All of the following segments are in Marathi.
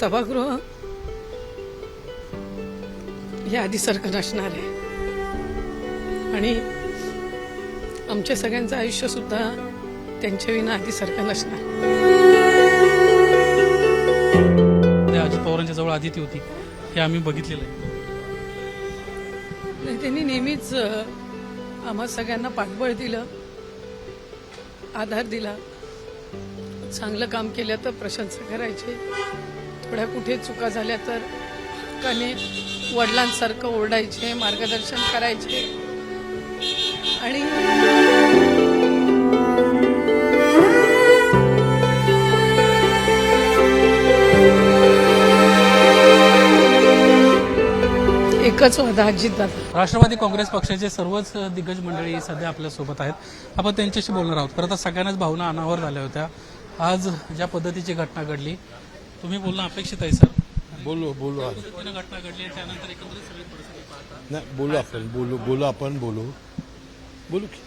सभागृह हे आधीसारखं नसणार आहे आणि आमच्या सगळ्यांचं आयुष्य सुद्धा त्यांच्या विना आधीसारखं नसणार. अजित पवारांच्या जवळ आदिती होती हे आम्ही बघितलेलं आहे. त्यांनी नेहमीच आम्हा सगळ्यांना पाठबळ दिलं, आधार दिला. चांगलं काम केलं तर प्रशंसा करायचे, थोड्या कुठे चुका झाल्या तर हक्काने वडिलांसारखं ओरडायचे, मार्गदर्शन करायचे. आणि एकच वादा अजितदादा. राष्ट्रवादी काँग्रेस पक्षाचे सर्वच दिग्गज मंडळी सध्या आपल्यासोबत आहेत. आपण त्यांच्याशी बोलणार आहोत. खरं तर सगळ्यांनाच भावना अनावर झाल्या होत्या. आज ज्या पद्धतीची घटना घडली, तुम्ही बोलणं अपेक्षित आहे सर. बोलू घटना घडली त्यानंतर एकंदरीत सगळी परिस्थिती पाहता नाही बोलू की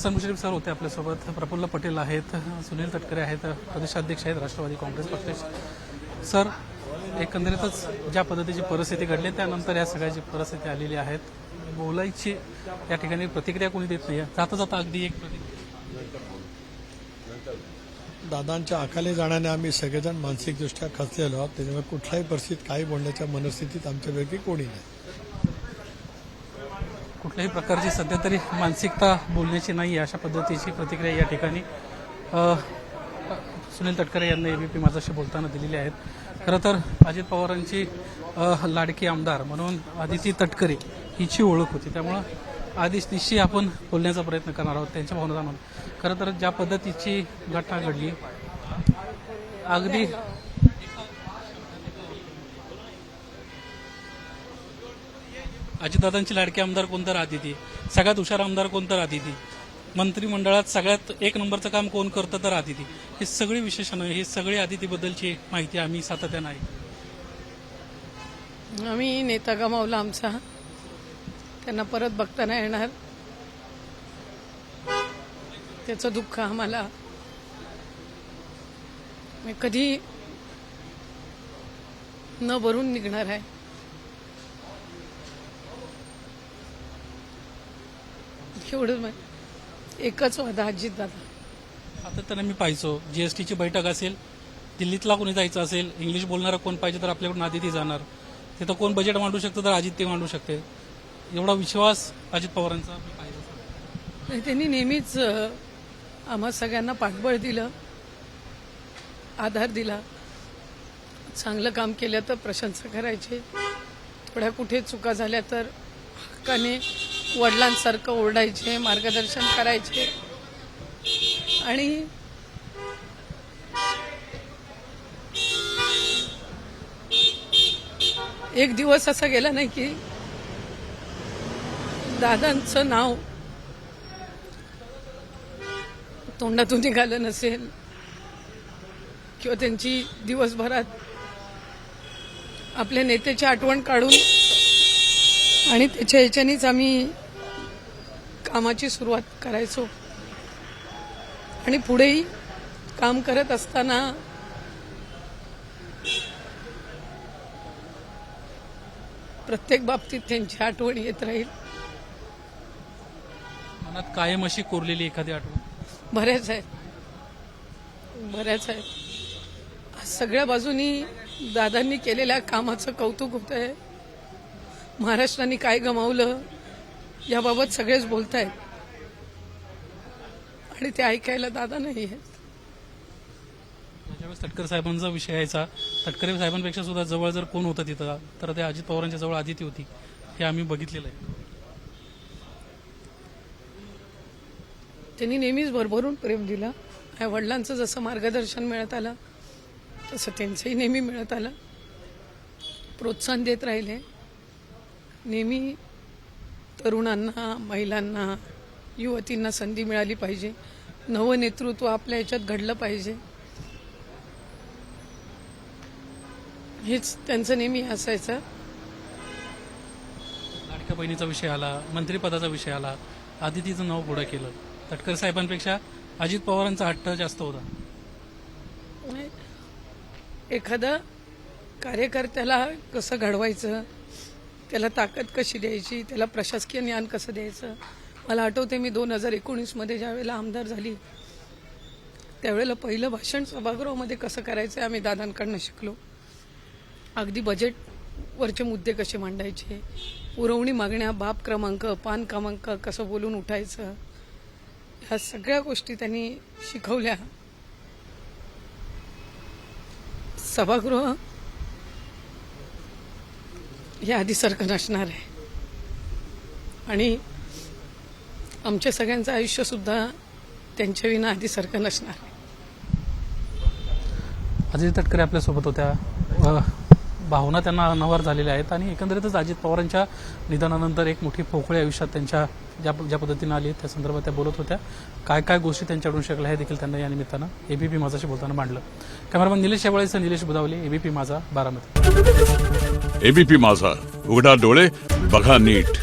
सर मुश्रीफ सर होते आपल्यासोबत, प्रफुल्ल पटेल आहेत, सुनील तटकरे आहेत, प्रदेशाध्यक्ष आहेत राष्ट्रवादी काँग्रेस पक्षाचे. सर एकंदरीतच ज्या पद्धतीची परिस्थिती घडली त्यानंतर या सगळ्याची परिस्थिती आलेली आहेत, बोलायची या ठिकाणी प्रतिक्रिया कोणी देत नाही. जाता जाता अगदी एक प्रतिक्रिया. दादांच्या अकाली जाण्याने आम्ही सगळेजण मानसिकदृष्ट्या खचलेलो आहोत. त्याच्यामुळे कुठल्याही परिस्थितीत काही बोलण्याच्या मनस्थितीत आमच्यापैकी कोणी नाही. कुठल्याही प्रकारची सध्या तरी मानसिकता बोलण्याची नाही अशा पद्धतीची प्रतिक्रिया या ठिकाणी सुनील तटकरे यांनी एबीपी माझ्याशी बोलताना दिलेली आहेत. खरं तर अजित पवारांची लाडकी आमदार म्हणून आदिती तटकरे हिची ओळख होती, त्यामुळं आदितीशी आपण बोलण्याचा प्रयत्न करणार आहोत, त्यांच्या भावना जाणून. खरं तर ज्या पद्धतीची घटना घडली अगदी अजितदादांची लाडकी आमदार कोण तर आदिती, सगळ्यात हुशार आमदार कोण तर आदिती, मंत्रिमंडळात सगळ्यात एक नंबरचं काम कोण करतं तर आदिती. ही सगळी विशेषणं, ही सगळी आदितीबद्दलची माहिती आम्ही सातत्यानं आहे. आम्ही नेता गमावला आमचा, त्यांना परत बघता नाही येणार, त्याचं दुःख आम्हाला कधी न भरून निघणार आहे. एवढं एकच वादा अजितदादा. सातत्यानं मी पाहायचो, जीएसटीची बैठक असेल, दिल्लीतला कोणी जायचं असेल, इंग्लिश बोलणारा कोण पाहिजे तर आपल्याकडून आदिती जाणार, तिथं कोण बजेट मांडू शकतं तर अजित ते मांडू शकते. एवढा विश्वास अजित पवारांचा मी पाहिजे. त्यांनी नेहमीच आम्हा सगळ्यांना पाठबळ दिलं, आधार दिला. चांगलं काम केलं तर प्रशंसा करायचे, थोड्या कुठे चुका झाल्या तर हक्काने वडिलांसारखं ओरडायचे, मार्गदर्शन करायचे. आणि एक दिवस असा गेला नाही की दादांचं नाव तोंडातून निघालं नसेल किंवा त्यांची दिवसभरात आपल्या नेत्याची आठवण काढून आणि त्याच्या ह्याच्यानेच आम्ही कामाची सुरुवात करायचो. आणि पुढेही काम करत असताना प्रत्येक बाबतीत त्यांची आठवण येत राहील. मनात कायम अशी कोरलेली एखादी आठवण बऱ्याच आहेत. सगळ्या बाजूनी दादांनी केलेल्या कामाचं कौतुक होत आहे. महाराष्ट्राने काय गमावलं याबाबत सगळेच बोलत आहेत आणि ते ऐकायला दादा नाही आहेत. ज्यावेळेस तटकरे साहेबांचा विषय यायचा, तटकरे साहेबांपेक्षा सुद्धा जवळ जर कोण होतं तिथं तर ते अजित पवारांच्या जवळ आदिती होती हे आम्ही बघितलेलं आहे. त्यांनी नेहमीच भरभरून प्रेम दिलं. या वडिलांचं जसं मार्गदर्शन मिळत आलं तसं त्यांचंही नेहमी मिळत आलं. प्रोत्साहन देत राहिले नेहमी. तरुणांना, महिलांना, युवतींना संधी मिळाली पाहिजे, नवं नेतृत्व आपल्या याच्यात घडलं पाहिजे, हेच त्यांचं नेहमी असायचं. लाडक्या बहिणीचा विषय आला, मंत्रिपदाचा विषय आला, आदितीचं नाव पुढं केलं. तटकरे साहेबांपेक्षा अजित पवारांचा हट्ट जास्त होता. एखादा कार्यकर्त्याला कसं घडवायचं, त्याला ताकद कशी द्यायची, त्याला प्रशासकीय ज्ञान कसं द्यायचं. मला आठवते मी 2019मध्ये ज्यावेळेला आमदार झाली त्यावेळेला पहिलं भाषण सभागृहामध्ये कसं करायचं आम्ही दादांकडनं शिकलो. अगदी बजेटवरचे मुद्दे कसे मांडायचे, पुरवणी मागण्या, बाप क्रमांक, पान क्रमांक कसं बोलून उठायचं, ह्या सगळ्या गोष्टी त्यांनी शिकवल्या. सभागृह हे आधीसारखं नसणार आहे आणि आमच्या सगळ्यांचं आयुष्यसुद्धा त्यांच्या विना आधीसारखं नसणार आहे. अजय तटकरे आपल्यासोबत होत्या. भावना त्यांना अनावर झालेल्या आहेत आणि एकंदरीतच अजित पवारांच्या निधनानंतर एक मोठी पोकळी आयुष्यात त्यांच्या ज्या पद्धतीनं आली त्या संदर्भात त्या बोलत होत्या. काय काय गोष्टी त्यांच्याकडून शिकल्या हे देखील त्यांना या निमित्तानं एबीपी माझाशी बोलताना मांडलं. कॅमेरामॅन निलेश शेवाळेसह निलेश बुधावले, एबीपी माझा, बारामती. एबीपी माझा, उघडा डोळे बघा नीट.